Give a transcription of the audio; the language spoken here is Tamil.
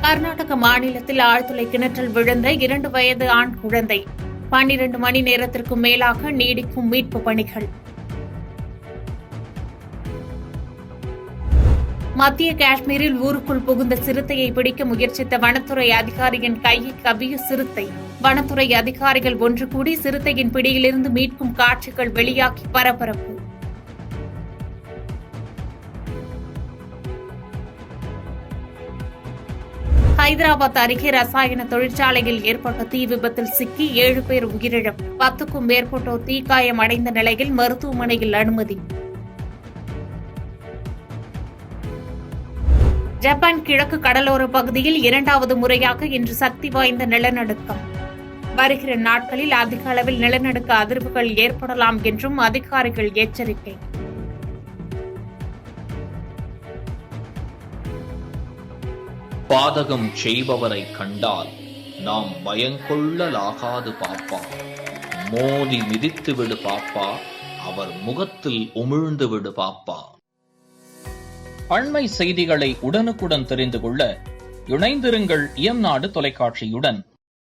கர்நாடக மாநிலத்தில் ஆழ்துளை கிணற்றில் விழுந்த 2 வயது ஆண் குழந்தை 12 மணி நேரத்திற்கும் மேலாக நீடிக்கும் மீட்பு பணிகள். மத்திய காஷ்மீரில் ஊருக்குள் புகுந்த சிறுத்தையை பிடிக்க முயற்சித்த வனத்துறை அதிகாரியின் கையை கவ்விய சிறுத்தை. வனத்துறை அதிகாரிகள் ஒன்று கூடி சிறுத்தையின் பிடியிலிருந்து மீட்கும் காட்சிகள் வெளியாகி பரபரப்பு. ஹைதராபாத் அருகே ரசாயன தொழிற்சாலையில் ஏற்பட்ட தீ விபத்தில் சிக்கி 7 பேர் உயிரிழப்பு, 10க்கும் மேற்பட்டோர் தீக்காயம் அடைந்த நிலையில் மருத்துவமனையில் அனுமதி. ஜப்பான் கிழக்கு கடலோர பகுதியில் 2வது முறையாக இன்று சக்தி வாய்ந்த நிலநடுக்கம். வருகிற நாட்களில் அதிக அளவில் நிலநடுக்க அதிர்வுகள் ஏற்படலாம் என்றும் அதிகாரிகள் எச்சரிக்கை. பாதகம் செய்பவரை கண்டால் நாம் பயங்கொள்ளலாகாது பாப்பா. மோதி மிதித்து விடு பாப்பா, அவர் முகத்தில் உமிழ்ந்து விடு பாப்பா. அண்மை செய்திகளை உடனுக்குடன் தெரிந்து கொள்ள இணைந்திருங்கள் இயம்நாடு தொலைக்காட்சியுடன்.